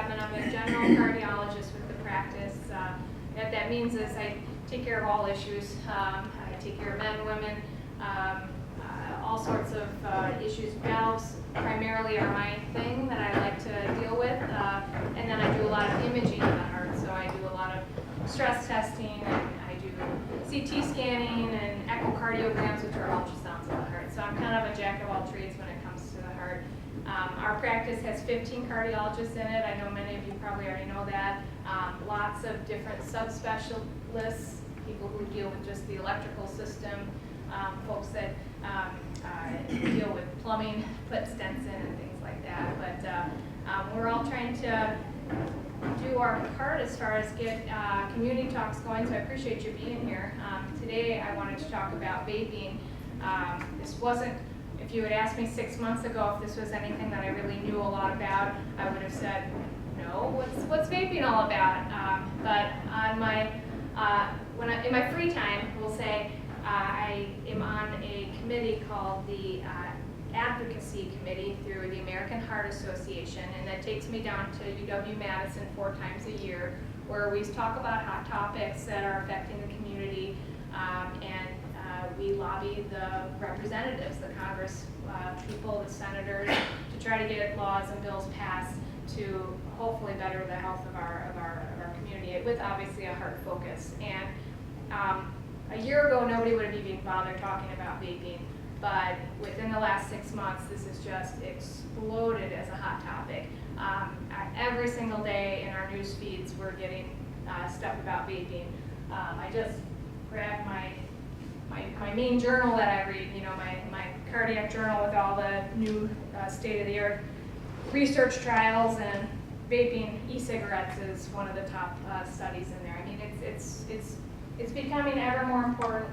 Chapman. I'm a general cardiologist with the practice. What that means is I take care of all issues. I take care of men, women, all sorts of issues. Valves primarily are my thing that I like to deal with, and then I do a lot of imaging of the heart. So I do a lot of stress testing, and I do CT scanning and echocardiograms, which are ultrasounds of the heart. So I'm kind of a jack of all trades when it comes to the heart. Our practice has 15 cardiologists in it. I know many of you probably already know that. Lots of different subspecialists, people who deal with just the electrical system, folks that deal with plumbing, put stents in and things like that. But we're all trying to do our part as far as get community talks going, so I appreciate you being here. Today I wanted to talk about vaping. This wasn't, if you had asked me 6 months ago if this was anything that I really knew a lot about, I would have said, no, what's vaping all about? But on my, in my free time, we'll say, I am on a committee called the Advocacy Committee through the American Heart Association, and that takes me down to UW-Madison 4 times a year, where we talk about hot topics that are affecting the community, and we lobby the representatives, the Congress people, the senators, to try to get laws and bills passed to hopefully better the health of our community, with obviously a heart focus. And a year ago, nobody would have even bothered talking about vaping, but within the last 6 months, this has just exploded as a hot topic. Every single day in our news feeds, we're getting stuff about vaping. I just grabbed my main journal that I read, my cardiac journal with all the new state-of-the-art research trials, and vaping e-cigarettes is one of the top studies in there. I mean, it's becoming ever more important,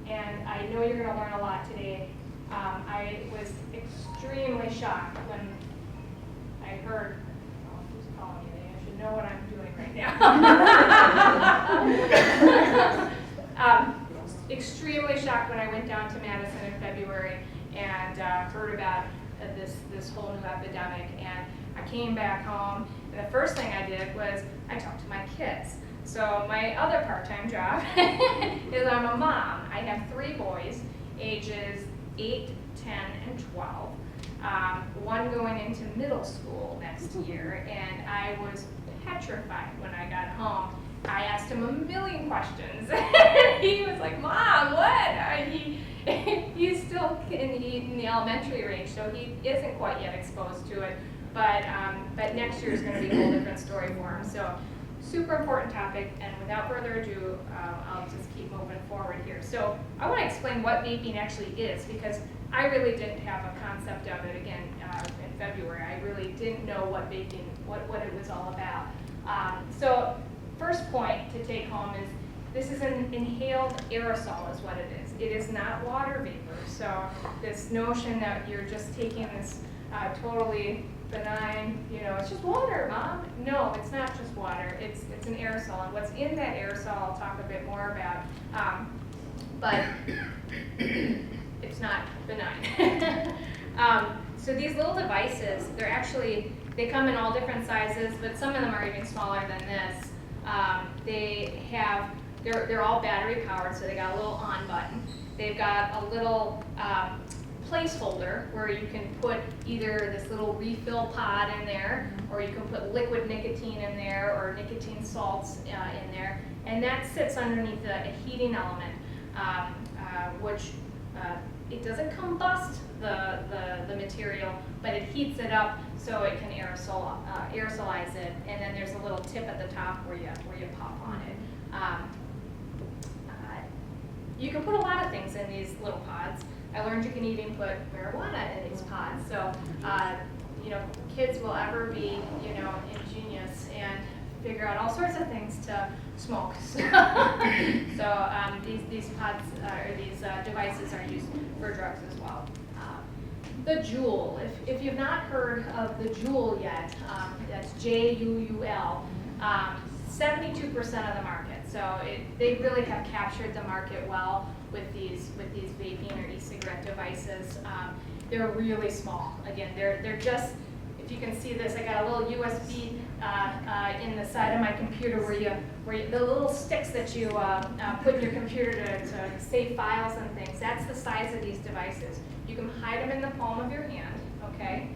and I know you're going to learn a lot today. I was extremely shocked when I heard, oh, who's calling me today? I should know what I'm doing right now. Extremely shocked when I went down to Madison in February and heard about this whole new epidemic. And I came back home, and the first thing I did was I talked to my kids. So my other part-time job is I'm a mom. I have 3 boys, ages 8, 10, and 12. One going into middle school next year, and I was petrified when I got home. I asked him a million questions. He was like, Mom, what? He's still in the elementary range, so he isn't quite yet exposed to it. But next year is going to be a whole different story for him. So super important topic, and without further ado, I'll just keep moving forward here. So I want to explain what vaping actually is, because I really didn't have a concept of it, again, in February. I really didn't know what vaping, what it was all about. So first point to take home is this is an inhaled aerosol is what it is. It is not water vapor. So this notion that you're just taking this totally benign, it's just water, Mom. No, it's not just water. It's an aerosol, and what's in that aerosol I'll talk a bit more about. But it's not benign. So these little devices, they come in all different sizes, but some of them are even smaller than this. They're all battery powered, so they got a little on button. They've got a little placeholder where you can put either this little refill pod in there, or you can put liquid nicotine in there, or nicotine salts in there, and that sits underneath a heating element, which it doesn't combust the material, but it heats it up so it can aerosolize it, and then there's a little tip at the top where you pop on it. You can put a lot of things in these little pods. I learned you can even put marijuana in these pods. So, kids will ever be, ingenious and figure out all sorts of things to smoke. So these pods or these devices are used for drugs as well. The Juul. If you've not heard of the Juul yet, that's Juul. 72% of the market. So they really have captured the market well with these vaping or e-cigarette devices. They're really small. Again, they're just, if you can see this, I got a little USB in the side of my computer where the little sticks that you put in your computer to save files and things. That's the size of these devices. You can hide them in the palm of your hand, okay?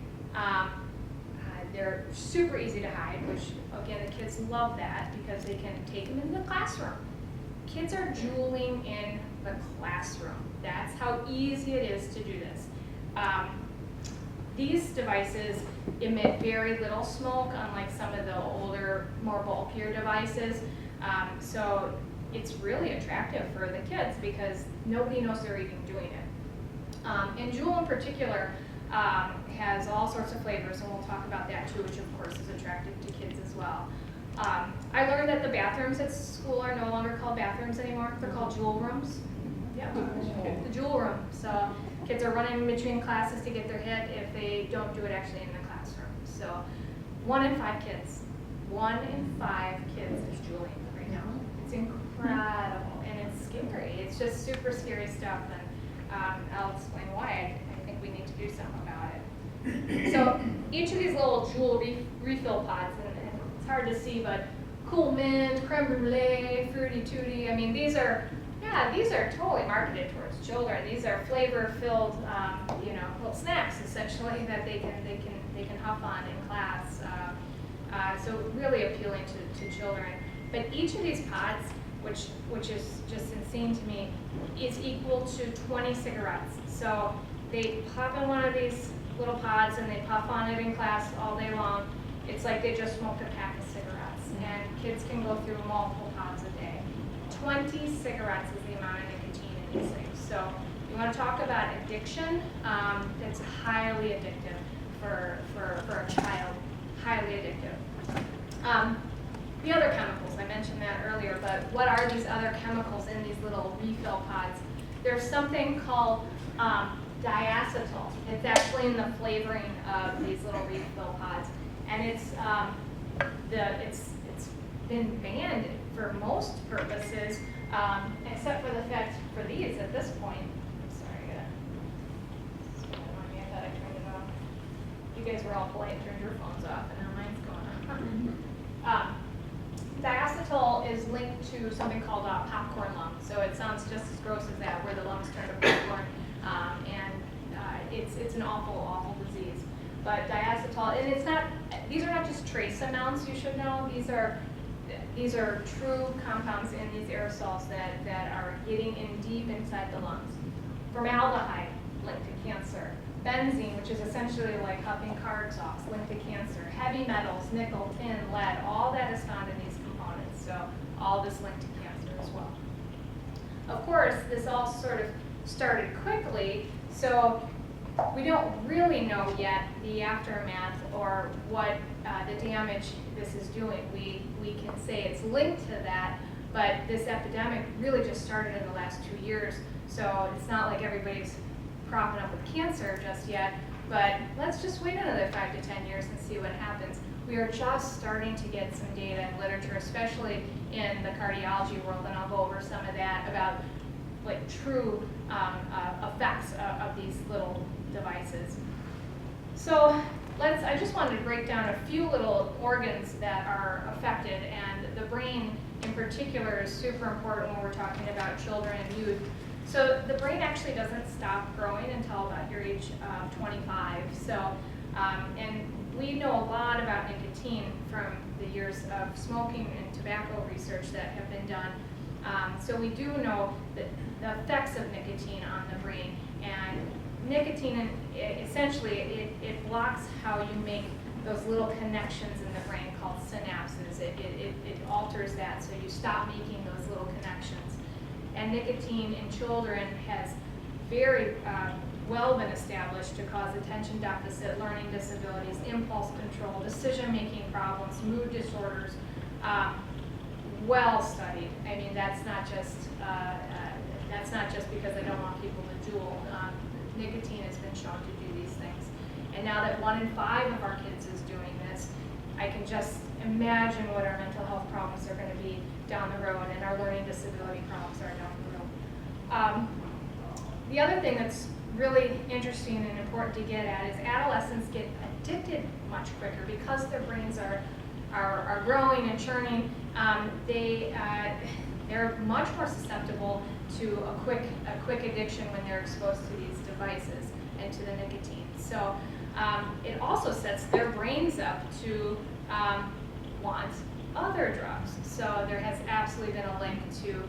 They're super easy to hide, which again, the kids love that because they can take them into the classroom. Kids are juuling in the classroom. That's how easy it is to do this. These devices emit very little smoke, unlike some of the older, more bulkier devices. So it's really attractive for the kids because nobody knows they're even doing it. And Juul in particular has all sorts of flavors, and we'll talk about that too, which of course is attractive to kids as well. I learned that the bathrooms at school are no longer called bathrooms anymore. They're called Juul rooms. Yeah, the Juul room. So kids are running between classes to get their hit if they don't do it actually in the classroom. So 1 in 5 kids is juuling right now. It's incredible and it's scary. It's just super scary stuff, and I'll explain why I think we need to do something about it. So each of these little Juul refill pods, and it's hard to see, but Cool Mint, Creme Brulee, Fruity Tooty, I mean these are totally marketed towards children. These are flavor-filled, little snacks essentially that they can huff on in class. So really appealing to children. But each of these pods, which is just insane to me, is equal to 20 cigarettes. So they pop in one of these little pods and they puff on it in class all day long. It's like they just smoked a pack of cigarettes, and kids can go through multiple pods a day. 20 cigarettes is the amount of nicotine in these things. So you want to talk about addiction, it's highly addictive for a child, highly addictive. The other chemicals, I mentioned that earlier, but what are these other chemicals in these little refill pods? There's something called diacetyl. It's actually in the flavoring of these little refill pods, and it's been banned for most purposes, except for the fact for these at this point. I'm sorry, I thought I turned it off. You guys were all polite and turned your phones off, and now mine's going on. Diacetyl is linked to something called popcorn lung. So it sounds just as gross as that, where the lungs turn to popcorn, and it's an awful disease. But diacetyl, and it's not. These are not just trace amounts. You should know these are true compounds in these aerosols that are getting in deep inside the lungs. Formaldehyde linked to cancer. Benzene, which is essentially like huffing cards off, linked to cancer. Heavy metals, nickel, tin, lead, all that is found in these components. So all this linked to cancer as well. Of course, this all sort of started quickly, so we don't really know yet the aftermath or what the damage this is doing. We can say it's linked to that, but this epidemic really just started in the last 2 years, so it's not like everybody's cropping up with cancer just yet, but let's just wait another 5 to 10 years and see what happens. We are just starting to get some data and literature, especially in the cardiology world, and I'll go over some of that about like true effects of these little devices. So I just wanted to break down a few little organs that are affected, and the brain in particular is super important when we're talking about children and youth. So the brain actually doesn't stop growing until about your age 25. So, and we know a lot about nicotine from the years of smoking and tobacco research that have been done. So we do know that the effects of nicotine on the brain, and nicotine, essentially, it blocks how you make those little connections in the brain called synapses. It alters that, so you stop making those little connections. And nicotine in children has very well been established to cause attention deficit, learning disabilities, impulse control, decision-making problems, mood disorders. Well studied. I mean, that's not just because I don't want people to juul. Nicotine has been shown to do these things. And now that 1 in 5 of our kids is doing this, I can just imagine what our mental health problems are going to be down the road, and our learning disability problems are down the road. The other thing that's really interesting and important to get at is adolescents get addicted much quicker because their brains are growing and churning. They're much more susceptible to a quick addiction when they're exposed to these devices and to the nicotine. So it also sets their brains up to want other drugs. So there has absolutely been a link to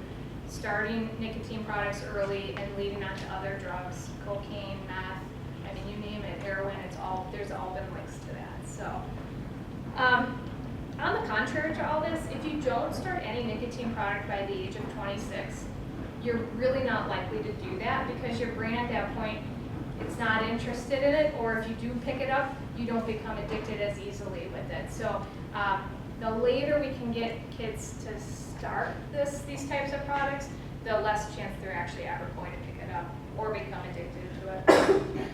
starting nicotine products early and leading on to other drugs, cocaine, meth, I mean, you name it, heroin, there's all been links to that. So, on the contrary to all this, if you don't start any nicotine product by the age of 26, you're really not likely to do that because your brain at that point, it's not interested in it, or if you do pick it up, you don't become addicted as easily with it. So, the later we can get kids to start these types of products, the less chance they're actually ever going to pick it up or become addicted to it.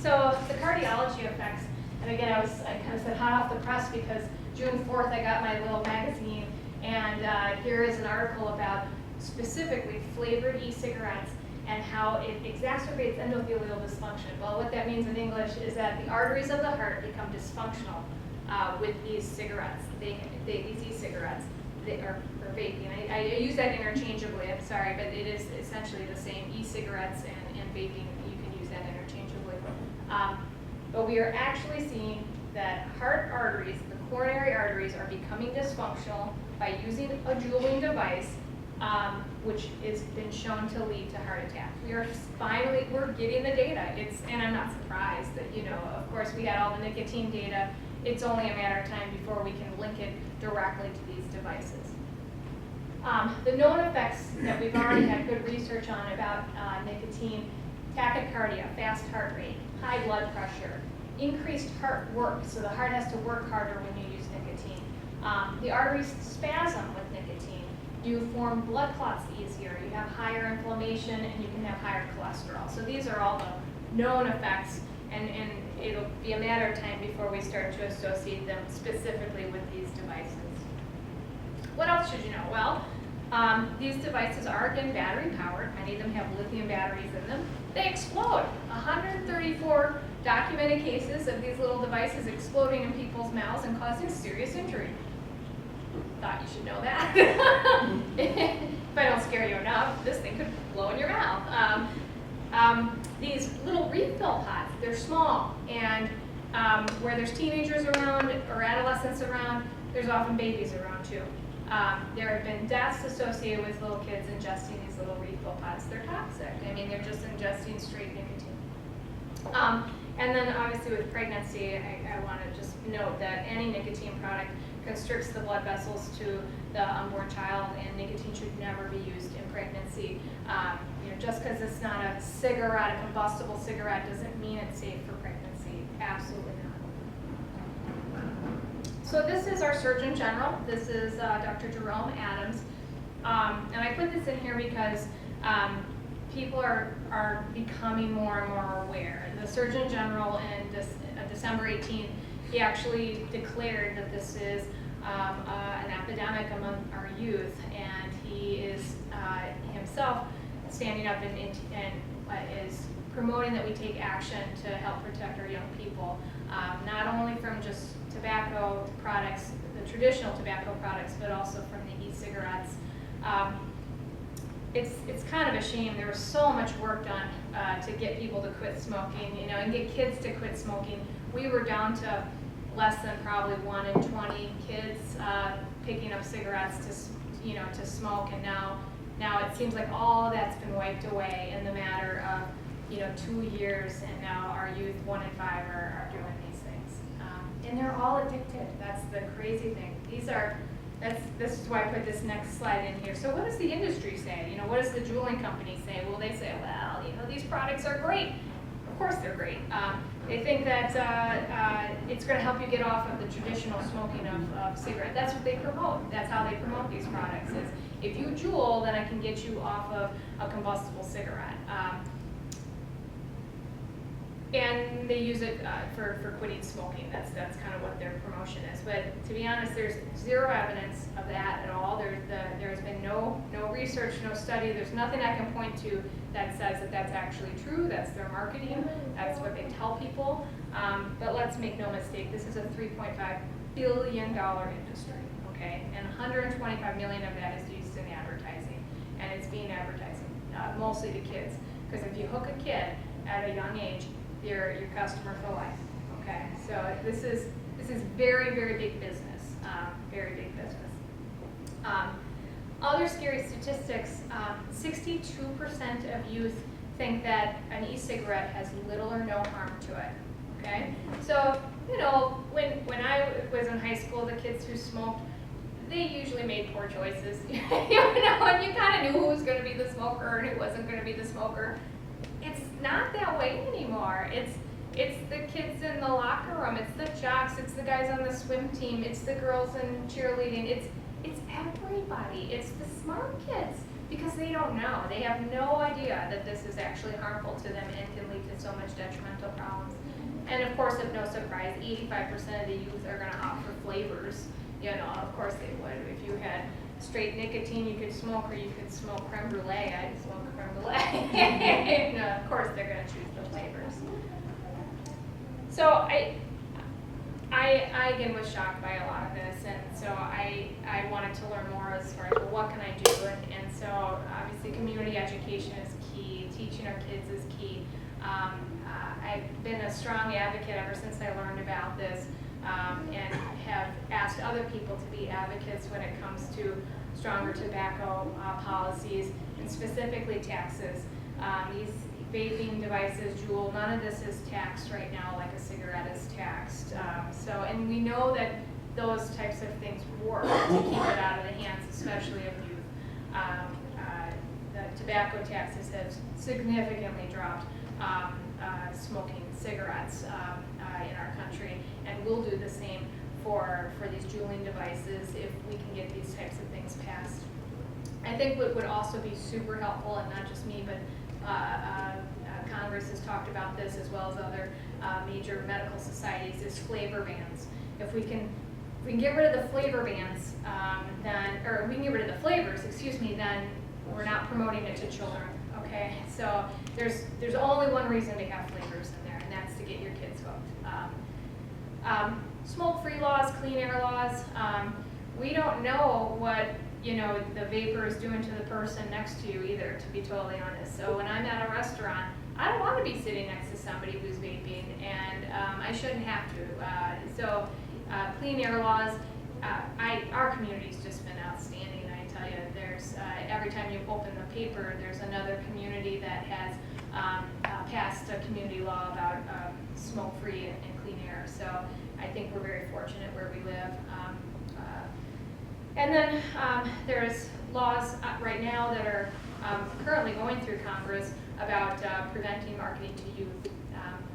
So the cardiology effects, and again, I kind of said hot off the press because June 4th I got my little magazine, and here is an article about specifically flavored e-cigarettes and how it exacerbates endothelial dysfunction. Well, what that means in English is that the arteries of the heart become dysfunctional with these cigarettes, these e-cigarettes, or vaping. I use that interchangeably, I'm sorry, but it is essentially the same. E-cigarettes and vaping, you can use that interchangeably. But we are actually seeing that heart arteries, the coronary arteries, are becoming dysfunctional by using a Juuling device, which has been shown to lead to heart attack. We're getting the data. And I'm not surprised that, of course we had all the nicotine data. It's only a matter of time before we can link it directly to these devices. The known effects that we've already had good research on about nicotine: tachycardia, fast heart rate, high blood pressure, increased heart work, so the heart has to work harder when you use nicotine. The arteries spasm with nicotine. You form blood clots easier, you have higher inflammation, and you can have higher cholesterol. So these are all the known effects, and it'll be a matter of time before we start to associate them specifically with these devices. What else should you know? Well, these devices are, again, battery powered. Many of them have lithium batteries in them. They explode. 134 documented cases of these little devices exploding in people's mouths and causing serious injury. Thought you should know that. If I don't scare you enough, this thing could blow in your mouth. These little refill pods, they're small, and where there's teenagers around or adolescents around, there's often babies around too. There have been deaths associated with little kids ingesting these little refill pods. They're toxic. I mean, they're just ingesting straight nicotine. And then obviously with pregnancy, I want to just note that any nicotine product constricts the blood vessels to the unborn child, and nicotine should never be used in pregnancy. Just because it's not a cigarette, a combustible cigarette, doesn't mean it's safe for pregnancy. Absolutely not. So this is our Surgeon General. This is Dr. Jerome Adams. And I put this in here because people are becoming more and more aware. The Surgeon General in December 18th, he actually declared that this is an epidemic among our youth, and he is himself standing up and is promoting that we take action to help protect our young people, not only from just tobacco products, the traditional tobacco products, but also from the e-cigarettes. It's kind of a shame. There was so much work done to get people to quit smoking, and get kids to quit smoking. We were down to less than probably 1 in 20 kids picking up cigarettes to smoke, and now it seems like all of that's been wiped away in the matter of 2 years, and now our youth 1 in 5 are doing these things, and they're all addicted. That's the crazy thing. This is why I put this next slide in here. So what does the industry say? What does the Juuling company say? Well, they say, well, these products are great. Of course they're great. They think that it's going to help you get off of the traditional smoking of cigarette. That's what they promote. That's how they promote these products. Is if you Juul, then I can get you off of a combustible cigarette. and they use it for quitting smoking. That's kind of what their promotion is. But to be honest, there's zero evidence of that at all. There's been no research, no study. There's nothing I can point to that says that that's actually true. That's their marketing. That's what they tell people. But let's make no mistake. This is a $3.5 billion industry, okay? And 125 million of that is used in advertising, and it's being advertising mostly to kids. Because if you hook a kid at a young age, you're your customer for life. Okay, so this is very, very big business. Very big business. Other scary statistics: 62% of youth think that an e-cigarette has little or no harm to it. Okay, so you know when I was in high school, the kids who smoked, they usually made poor choices. You know, and you kind of knew who was going to be the smoker and who wasn't going to be the smoker. It's not that way anymore. It's the kids in the locker room. It's the jocks. It's the guys on the swim team. It's the girls in cheerleading. It's everybody. It's the smart kids because they don't know. They have no idea that this is actually harmful to them and can lead to so much detrimental problems. And of course, of no surprise, 85% of the youth are going to opt for flavors. You know, of course they would. If you had straight nicotine, you could smoke, or you could smoke creme brulee. I'd smoke creme brulee. No, of course they're going to choose the flavors. So I again was shocked by a lot of this, and so I wanted to learn more as far as, well, what can I do? And so obviously community education is key. Teaching our kids is key. I've been a strong advocate ever since I learned about this. And have asked other people to be advocates when it comes to stronger tobacco policies, and specifically taxes. These vaping devices, Juul, none of this is taxed right now like a cigarette is taxed. And we know that those types of things work to keep it out of the hands, especially of youth. The tobacco taxes have significantly dropped smoking cigarettes in our country, and we'll do the same for these juuling devices if we can get these types of things passed. I think what would also be super helpful, and not just me, but Congress has talked about this as well as other major medical societies, is flavor bans. If we can get rid of the flavor bans, or we can get rid of the flavors, then we're not promoting it to children. Okay, so there's only one reason to have flavors in there, and that's to get your kids hooked. Smoke-free laws, clean air laws. We don't know what the vapor is doing to the person next to you either, to be totally honest. So when I'm at a restaurant, I don't want to be sitting next to somebody who's vaping, and I shouldn't have to. Clean air laws. Our community's just been outstanding. I tell you, there's every time you open the paper, there's another community that has passed a community law about smoke-free and clean air. So I think we're very fortunate where we live. And then there's laws right now that are currently going through Congress about preventing marketing to youth.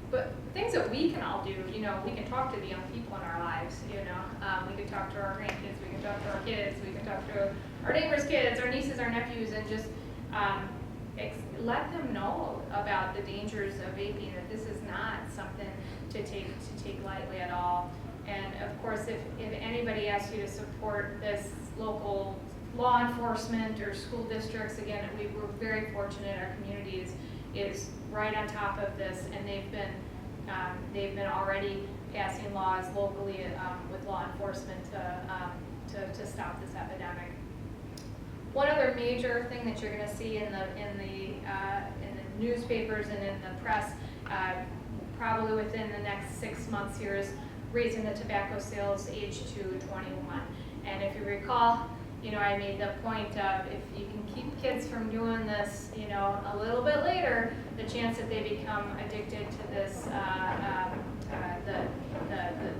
But things that we can all do, we can talk to the young people in our lives, we can talk to our grandkids, we can talk to our kids, we can talk to our neighbors' kids, our nieces, our nephews, and just let them know about the dangers of vaping, that this is not something to take lightly at all. And of course, if anybody asks you to support this local law enforcement or school districts, again, we're very fortunate. Our community is right on top of this, and they've been already passing laws locally with law enforcement to stop this epidemic. One other major thing that you're going to see in the newspapers and in the press, probably within the next 6 months here, is raising the tobacco sales age to 21. And if you recall, I made the point of, if you can keep kids from doing this, a little bit later, the chance that they become addicted to this, the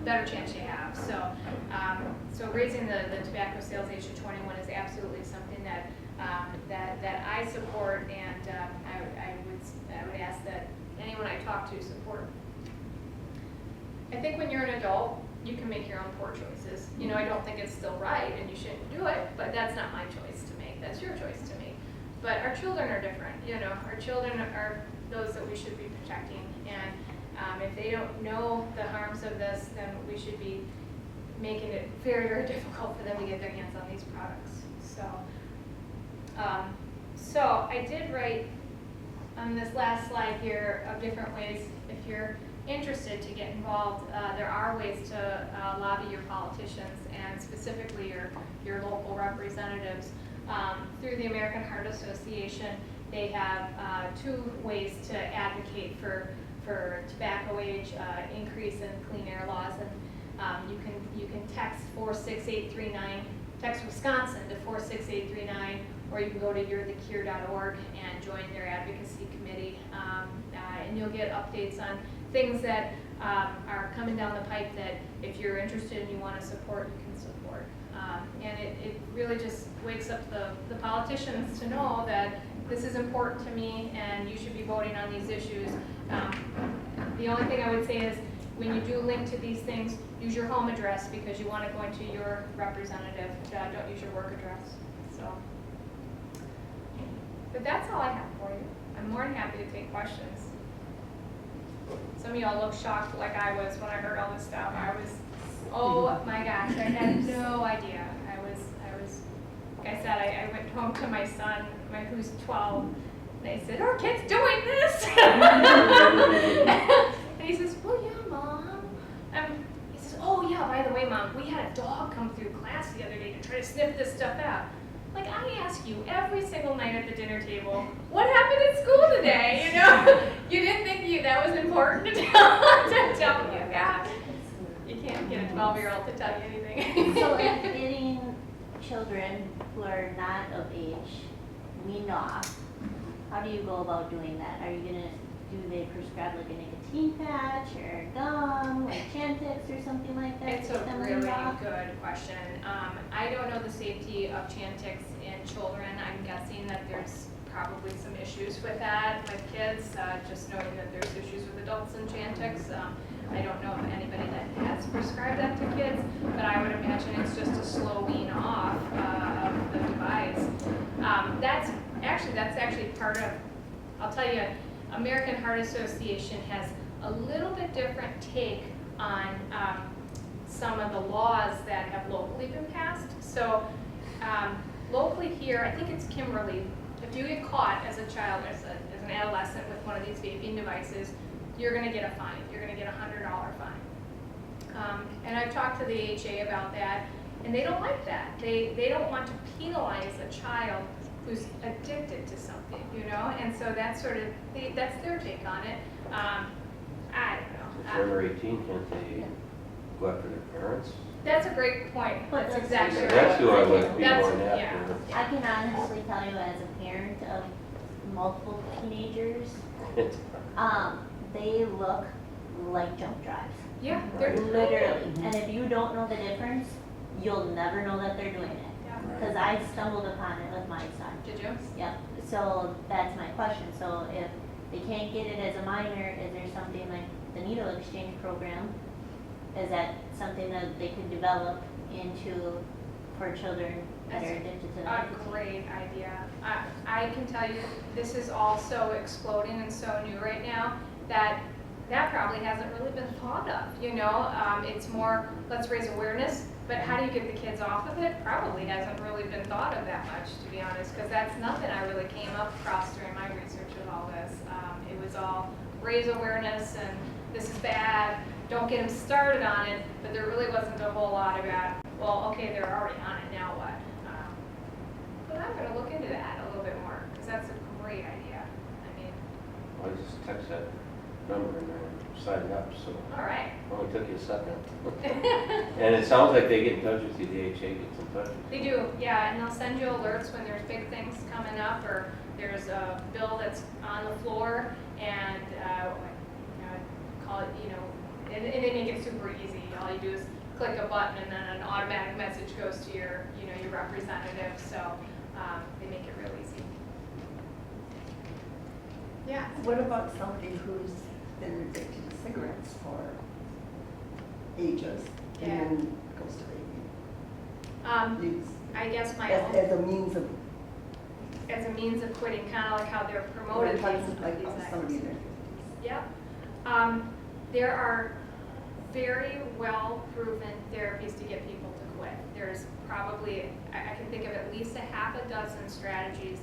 better chance you have. So raising the tobacco sales age to 21 is absolutely something that I support, and I would ask that anyone I talk to support. I think when you're an adult, you can make your own poor choices. I don't think it's still right and you shouldn't do it, but that's not my choice to make. That's your choice to make. But our children are different. Our children are those that we should be protecting. And If they don't know the harms of this, then we should be making it very, very difficult for them to get their hands on these products. So I did write on this last slide here of different ways, if you're interested to get involved, there are ways to lobby your politicians and specifically your local representatives. Through the American Heart Association, they have 2 ways to advocate for tobacco age increase in clean air laws, and you can text 46839, text Wisconsin to 46839, or you can go to you'rethecure.org and join their advocacy committee, and you'll get updates on things that are coming down the pipe that if you're interested and you want to support, you can support. And it really just wakes up the politicians to know that this is important to me and you should be voting on these issues. The only thing I would say is when you do link to these things, use your home address because you want to go into your representative. Don't use your work address. So, but that's all I have for you. I'm more than happy to take questions. Some of y'all look shocked like I was when I heard all this stuff. I was, oh my gosh, I had no idea. I was, like I said, I went home to my son, who's 12, and I said, "Our kid's doing this." And he says, "Well, yeah, Mom." He says, "Oh yeah, by the way, Mom, we had a dog come through class the other day to try to sniff this stuff out." Like, I ask you every single night at the dinner table, what happened at school today? You know, you didn't think that was important to tell you that. You can't get a 12-year-old to tell you anything. So if getting children who are not of age weaned off, how do you go about doing that? Do they prescribe like a nicotine patch or gum, like Chantix or something like that? It's a really good question. I don't know the safety of Chantix in children. I'm guessing that there's probably some issues with that with kids, just knowing that there's issues with adults in Chantix. I don't know of anybody that has prescribed that to kids, but I would imagine it's just a slow wean off of the device. That's actually part of, I'll tell you, American Heart Association has a little bit different take on some of the laws that have locally been passed. So locally here, I think it's Kimberly, if you get caught as a child, as an adolescent with one of these vaping devices, you're going to get a fine. You're going to get a $100 fine. And I've talked to the AHA about that, and they don't like that. They don't want to penalize a child who's addicted to something, you know? And so that's sort of, that's their take on it. I don't know. If they're under 18, can't they go after their parents? That's a great point. That's exactly right. That's who I would be That's- going after. yeah. I can honestly tell you as a parent of multiple teenagers, they look like jump drives. Yeah, they're Literally. And if you don't know the difference, you'll never know that they're doing it. Yeah. Because I stumbled upon it with my son. Did you? Yep. So that's my question. So if they can't get it as a minor, is there something like the needle exchange program? Is that something that they could develop into for children that are addicted to A nicotine? great idea. I can tell you, this is all so exploding and so new right now that probably hasn't really been thought of, you know? It's more, let's raise awareness, but how do you get the kids off of it? Probably hasn't really been thought of that much, to be honest, because that's nothing I really came across during my research with all this. It was all raise awareness and this is bad, don't get them started on it, but there really wasn't a whole lot about, well, okay, they're already on it, now what? But I'm going to look into that a little bit more, because that's a great idea. I mean, I just text that number and then sign up, so all right. only took you a second. And it sounds like they get in touch with you, the AHA gets in touch with They you. do, yeah, and they'll send you alerts when there's big things coming up, or there's a bill that's on the floor, and call it, and they make it super easy. All you do is click a button, and then an automatic message goes to your representative. So they make it real easy. Yeah. What about somebody who's been addicted to cigarettes for ages Yeah. and then goes to vaping? Use I guess my as a means of quitting, kind of like how they're promoted. like these somebody in items. their 50s. Yep. there are very well-proven therapies to get people to quit. There's probably, I can think of at least a half a dozen strategies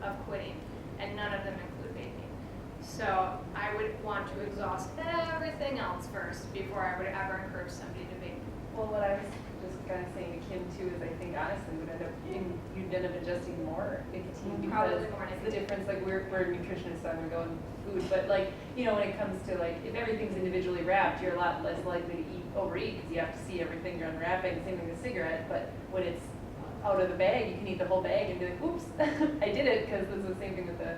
of quitting, and none of them include vaping. So I would want to exhaust everything else first before I would ever encourage somebody to vape. Well, what I was just kind of saying to Kim too is I think honestly you'd end up ingesting more nicotine because Probably more the nicotine. difference, like we're nutritionists, so I'm gonna go in food, but like, you know, when it comes to like, if everything's individually wrapped, you're a lot less likely to overeat because you have to see everything you're unwrapping, same thing with a cigarette, but when it's out of the bag, you can eat the whole bag and be like, oops, I did it, because this is the same thing with the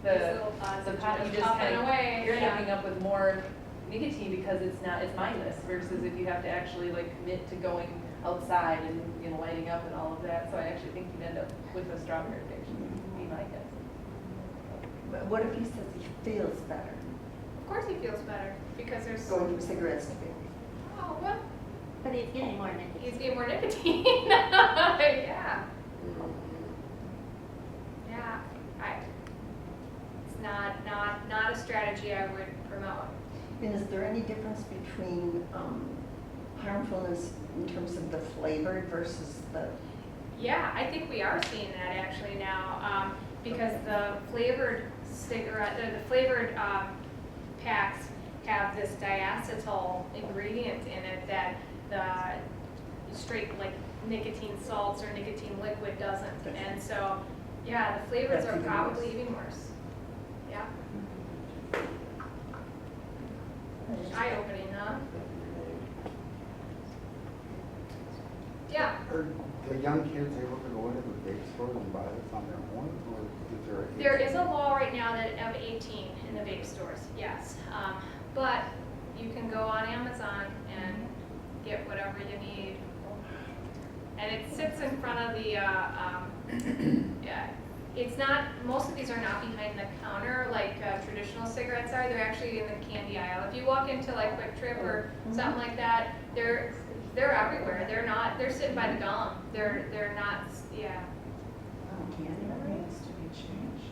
These little pods the that pot, you're you just just puffing kind of, away, you're yeah. ending up with more nicotine because it's mindless versus if you have to actually like commit to going outside and, you know, lighting up and all of that. So I actually think you'd end up with a stronger addiction, would be my guess. But what if he says he feels better Of course he feels better, because there's, going from cigarettes to vaping? oh, well, But he's getting more nicotine. he's getting more nicotine. Yeah. Yeah, it's not a strategy I would promote. And is there any difference between harmfulness in terms of the flavored versus the, Yeah, I think we are seeing that actually now, because the flavored cigarette, the flavored packs have this diacetyl ingredient in it that the straight like nicotine salts or nicotine liquid doesn't. And so, yeah, the flavors That's are even probably worse. even worse. Yeah, eye-opening, huh? Yeah. Are the young kids able to go into the vape stores and buy this on their own, or is there a? There is a law right now that of 18 in the vape stores, yes. But you can go on Amazon and get whatever you need. And it sits in front of the, yeah, it's not, most of these are not behind the counter like traditional cigarettes are. They're actually in the candy aisle. If you walk into like Quick Trip or something like that, they're everywhere. They're not, they're sitting by the gum. They're not, yeah. That needs to be changed.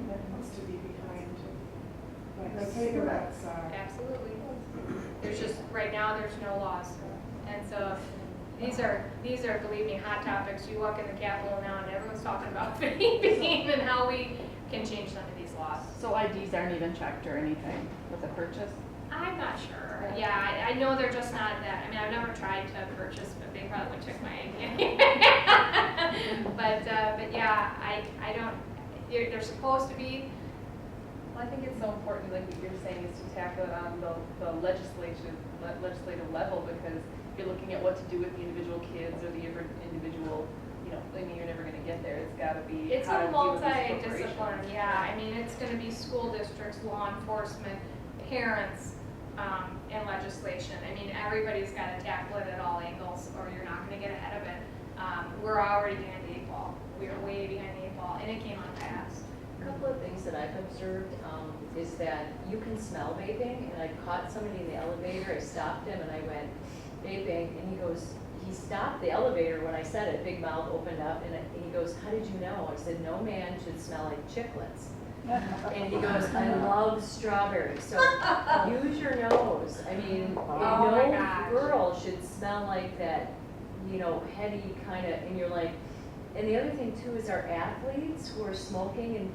That needs to be behind, like cigarettes are. Absolutely. There's just, right now, there's no laws. And so these are, believe me, hot topics. You walk in the Capitol now and everyone's talking about vaping and how we can change some of these laws. So IDs aren't even checked or anything with a purchase? I'm not sure. Yeah, I know they're just not that. I mean, I've never tried to purchase, but they probably would check my ID. But yeah, I don't, they're supposed to be. Well, I think it's so important, like what you're saying, is to tackle it on the legislative level, because you're looking at what to do with the individual kids or the individual, you know, I mean, you're never gonna get there. It's gotta be It's how a to deal with these multi-discipline, corporations. yeah. I mean, it's gonna be school districts, law enforcement, parents, and legislation. I mean, everybody's gotta tackle it at all angles, or you're not gonna get ahead of it. We're already behind the 8 ball. We are way behind the 8 ball, and it came on fast. A couple of things that I've observed is that you can smell vaping, and I caught somebody in the elevator, I stopped him and I went, vaping, and he stopped the elevator when I said it, big mouth opened up, and he goes, how did you know? I said, no man should smell like chiclets. And he goes, I love strawberries, so use your nose. I mean, Oh my no gosh. girl should smell like that, you know, heady kind of, and you're like, and the other thing too is our athletes who are smoking and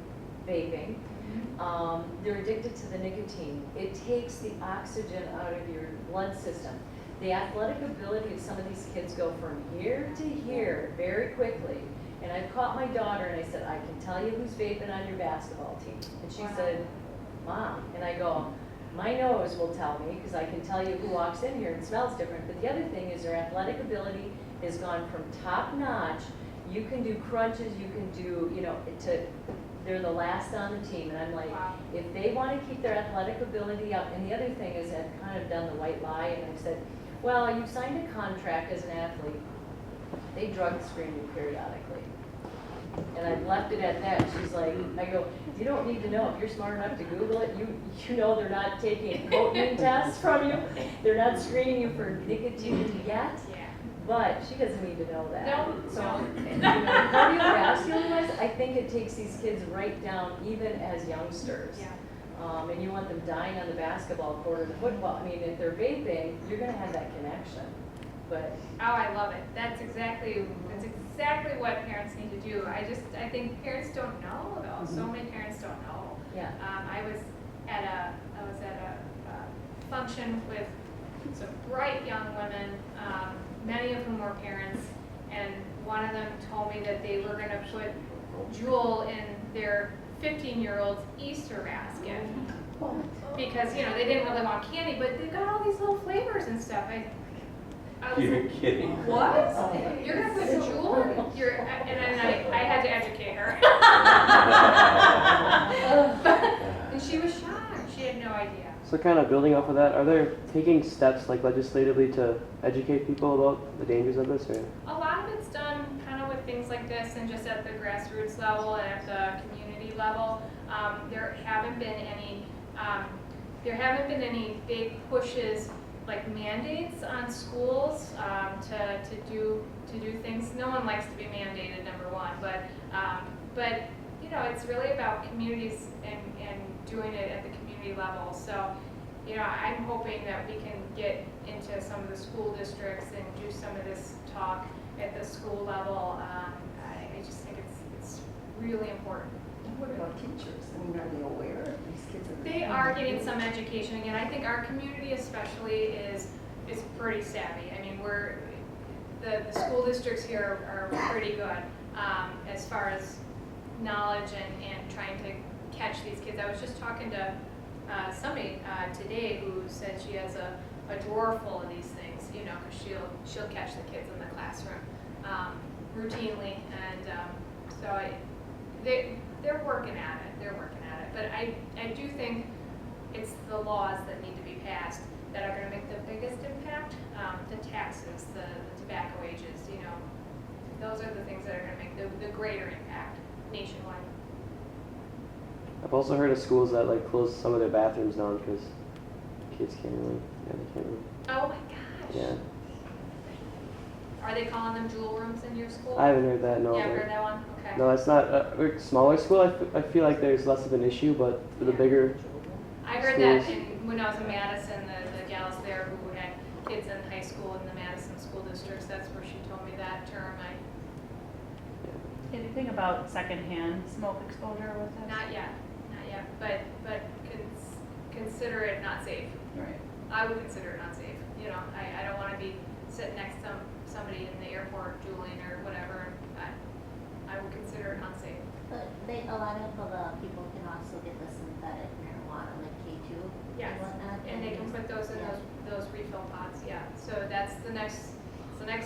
vaping, they're addicted to the nicotine. It takes the oxygen out of your blood system. The athletic ability of some of these kids go from here to here very quickly. And I caught my daughter and I said, I can tell you who's vaping on your basketball team. And she Wow. said, Mom. And I go, my nose will tell me, because I can tell you who walks in here and smells different. But the other thing is their athletic ability has gone from top notch. You can do crunches, you can do, you know, they're the last on the team. And I'm like, Wow. if they want to keep their athletic ability up, and the other thing is I've kind of done the white lie, and I've said, well, you've signed a contract as an athlete. They drug screen you periodically. And I've left it at that. She's like, I go, you don't need to know. If you're smart enough to Google it, you know they're not taking protein tests from you. They're not screening you for nicotine yet. Yeah. But she doesn't need to know that. No, So, no. you know, cardiovascular-wise, I think it takes these kids right down, even as youngsters. Yeah. and you want them dying on the basketball court or the football, I mean, if they're vaping, you're gonna have that connection. But, Oh, I love it. That's exactly what parents need to do. I think parents don't know though. So many parents don't know. yeah, I was at a function with some bright young women, many of whom were parents, and one of them told me that they were gonna put Juul in their 15-year-old's Easter basket. Because, you know, they didn't really want candy, but they've got all these little flavors and stuff. I was You're like, kidding. what? You're gonna put Juul? And then I had to educate her. And she was shocked. She had no idea. So kind of building off of that, are there taking steps like legislatively to educate people about the dangers of this, or? A lot of it's done kind of with things like this and just at the grassroots level and at the community level. There haven't been any big pushes like mandates on schools to do things. No one likes to be mandated, number one, but you know, it's really about communities and doing it at the community level. So, you know, I'm hoping that we can get into some of the school districts and do some of this talk at the school level. I just think it's really important. What about teachers? I mean, are they aware of these kids? They are getting some education again. I think our community especially is pretty savvy. I mean, the school districts here are pretty good as far as knowledge and trying to catch these kids. I was just talking to somebody today who said she has a drawer full of these things, you know, because she'll catch the kids in the classroom routinely, and they're working at it. They're working at it. But I do think it's the laws that need to be passed that are going to make the biggest impact. The taxes, the tobacco wages, you know, those are the things that are going to make the greater impact nationwide. I've also heard of schools that like close some of their bathrooms down because kids can't really, they can't really, Oh my gosh. yeah. Are they calling them Juul rooms in your school? I haven't heard that, no. You haven't but- heard that one? Okay. No, it's not, smaller school, I feel like there's less of an issue, but for the Yeah. bigger, I heard that schools. when I was in Madison, the gals there who had kids in high school in the Madison school districts, that's where she told me that term. Anything about secondhand smoke exposure with this? Not yet, but consider it not safe. Right. I would consider it not safe. You know, I don't want to be sitting next to somebody in the airport, Julian or whatever. I would consider it unsafe. But a lot of people can also get the synthetic marijuana, like K2 Yes, and whatnot. and they can put those in Yeah. those refill pods, yeah. So that's the next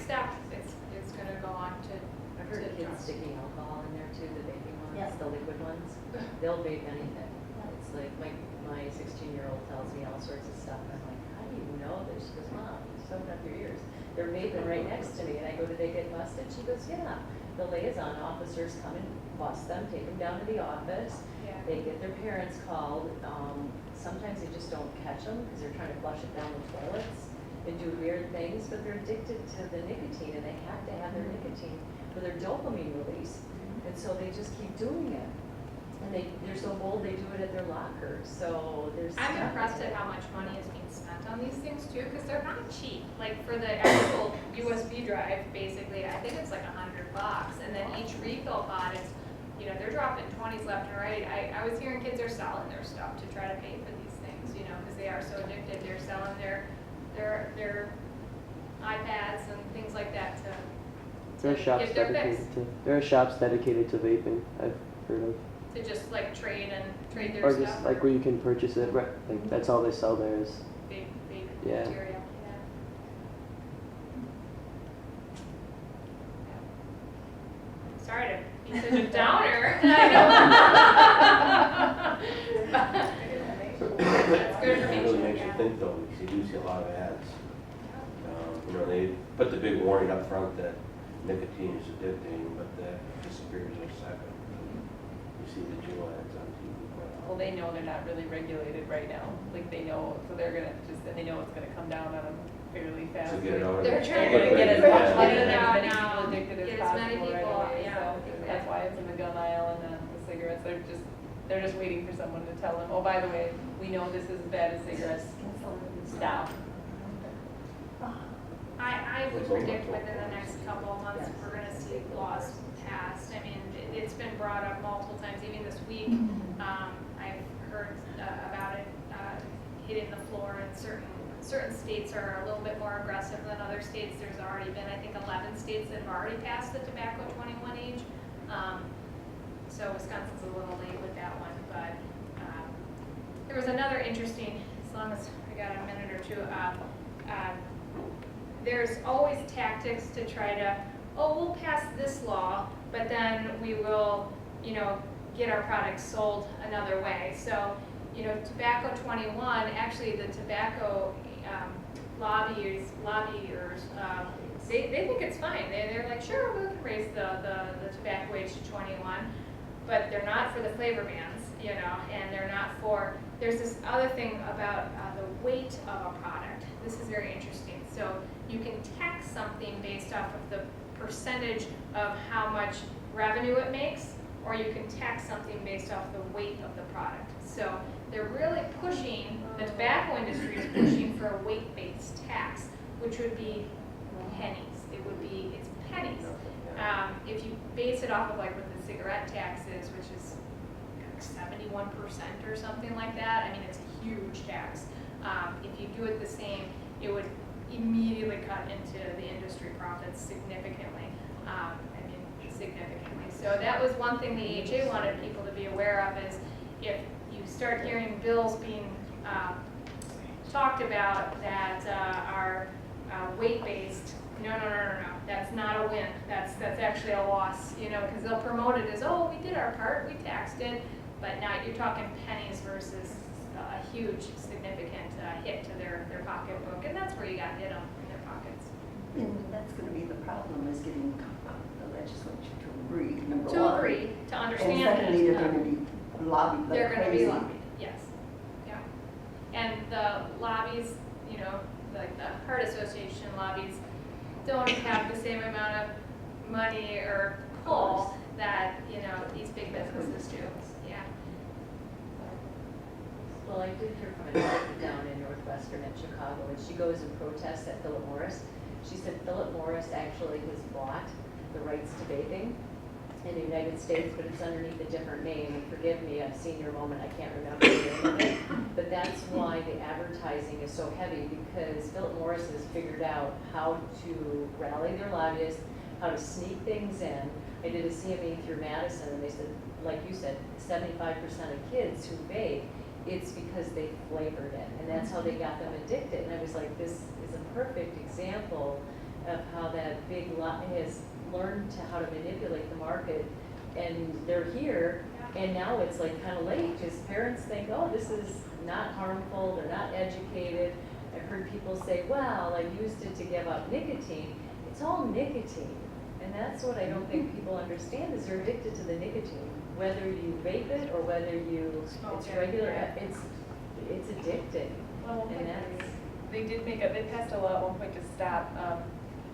step. It's gonna go on to. I've heard of kids drugs. sticking alcohol in there too, the vaping ones, Yeah. the liquid ones. They'll vape anything. It's like, my 16-year-old tells me all sorts of stuff, and I'm like, how do you know this? She goes, Mom, you sewn up your ears. They're vaping right next to me, and I go, did they get busted? She goes, yeah. The liaison officers come and bust them, take them down to the office. Yeah. They get their parents called. Sometimes they just don't catch them because they're trying to flush it down the toilets and do weird things, but they're addicted to the nicotine, and they have to have their nicotine for their dopamine release. And so they just keep doing it. And they're so bold, they do it at their lockers. So there's. I'm impressed at how much money is being spent on these things too, because they're not cheap. Like for the actual USB drive, basically, I think it's like $100, and then each refill pod is, you know, they're dropping 20s left and right. I was hearing kids are selling their stuff to try to pay for these things, you know, because they are so addicted. They're selling their iPads and things like that there are shops get their fix. dedicated to vaping, I've heard of. To just like trade their Or stuff. just like where you can purchase it, right, like that's all they sell there is, Big Yeah. material, yeah. Sorry to be such a downer. That's good It really information, makes you yeah. think though, because you do see a lot of ads. You know, they put the big warning up front that nicotine is addicting, but that disappears in a second. You see the Juul ads on TV quite Well, often. they know they're not really regulated right now, like they know, so they're gonna and they know it's gonna come down on them fairly fast. To get it out of They're the- trying They're gonna get as Yeah. much money and Yeah. as many people addicted as Get as many possible right people, away, yeah, so exactly. that's why it's in the gun aisle and then the cigarettes, they're just They're just waiting for someone to tell them, oh, by the way, we know this is as bad as cigarettes, stop. I would predict within the next couple of months, we're gonna see laws passed. I mean, it's been brought up multiple times, even this week. I've heard about it hitting the floor in certain states are a little bit more aggressive than other states. There's already been, I think, 11 states that have already passed the tobacco 21 age. So Wisconsin's a little late with that one, but there was another interesting, as long as I got a minute or two, there's always tactics to try to, oh, we'll pass this law, but then we will, get our products sold another way. So, Tobacco 21, actually the tobacco lobbyers, they think it's fine. They're like, sure, we can raise the tobacco age to 21, but they're not for the flavor bans, and they're not for, there's this other thing about the weight of a product. This is very interesting. So you can tax something based off of the percentage of how much revenue it makes, or you can tax something based off the weight of the product. So they're really pushing, the tobacco industry is pushing for a weight-based tax, which would be pennies. It's pennies. If you base it off of like what the cigarette tax is, which is 71% or something like that, I mean, it's a huge tax. If you do it the same, it would immediately cut into the industry profits significantly. Significantly. So that was one thing the AHA wanted people to be aware of is if you start hearing bills being talked about that are weight-based, no, that's not a win. That's actually a loss, because they'll promote it as, oh, we did our part, we taxed it, but now you're talking pennies versus a huge, significant hit to their pocketbook, and that's where you got to hit them in their pockets. And that's gonna be the problem, is getting the legislature to agree, number one. To agree, to understand And that. secondly, they're gonna be lobbied They're like gonna be crazy. lobbied, yes, yeah. And the lobbies, like the Heart Association lobbies, don't have the same amount of money or pull that, these big businesses do, yeah. Well, I did hear from a lady down in Northwestern in Chicago, and she goes and protests at Philip Morris. She said Philip Morris actually has bought the rights to vaping in the United States, but it's underneath a different name. And forgive me, I've seen your moment, I can't remember the name of it. But that's why the advertising is so heavy, because Philip Morris has figured out how to rally their lobbyists, how to sneak things in. I did a CME through Madison, and they said, like you said, 75% of kids who vape, it's because they flavored it, and that's how they got them addicted. And I was like, this is a perfect example of how that big lobby has learned how to manipulate the market, and they're here, and now it's like kind of late, because parents think, oh, this is not harmful, they're not educated. I've heard people say, well, I used it to give up nicotine. It's all nicotine, and that's what I don't think people understand, is they're addicted to the nicotine. Whether you vape it or whether you, it's regular, it's addicting, Well, and that's, they passed a law at one point to stop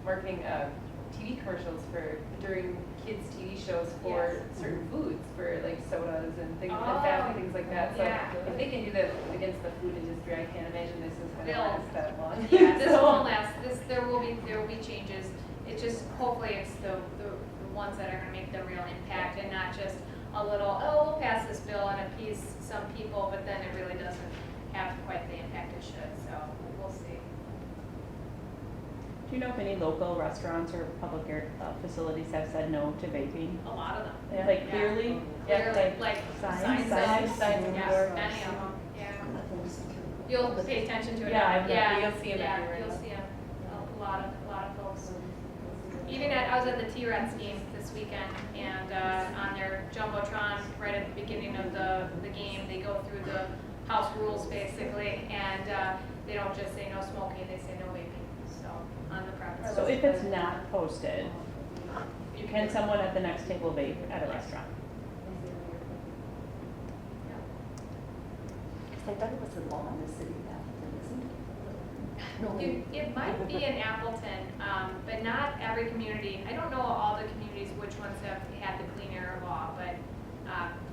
marketing TV commercials during kids' TV shows for certain foods, for like sodas and things, and fast things like that. So yeah. if they can do that against the food industry, I can't imagine this is going to They'll- last that long. Yeah, this So- won't last. There will be changes. It just, hopefully it's the ones that are gonna make the real impact and not just a little, oh, we'll pass this bill and appease some people, but then it really doesn't have quite the impact it should, so we'll see. Do you know if any local restaurants or public facilities have said no to vaping? A lot of them. Yeah. Like clearly? Yeah, Clearly, like signs, signs, signs in the yeah, door. many of them, yeah. Nothing's- You'll pay attention to it. Yeah, now. I will. Yeah, You'll see 'em yeah, everywhere. you'll see 'em. A lot of folks. Even I was at the T-Reds game this weekend, and on their Jumbotron, right at the beginning of the game, they go through the house rules basically, and they don't just say no smoking, they say no vaping, so, on the premises. So if it's not posted, can someone at the next table vape at a restaurant? I thought it was a law in the city of Appleton, isn't it? No, It might be in Appleton, but not every community. I don't know all the communities which ones have had the clean air law, but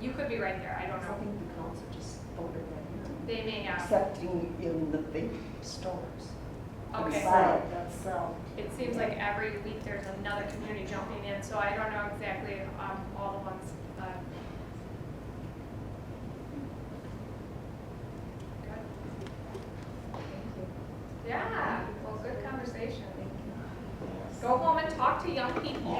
You could be right there, I don't I know. think the council just voted that They may in, have. accepting in the big stores. Okay. Right. So, It seems like every week there's another community jumping in, so I don't know exactly all the ones. Good. Yeah, well, good conversation. Go home and talk to young people.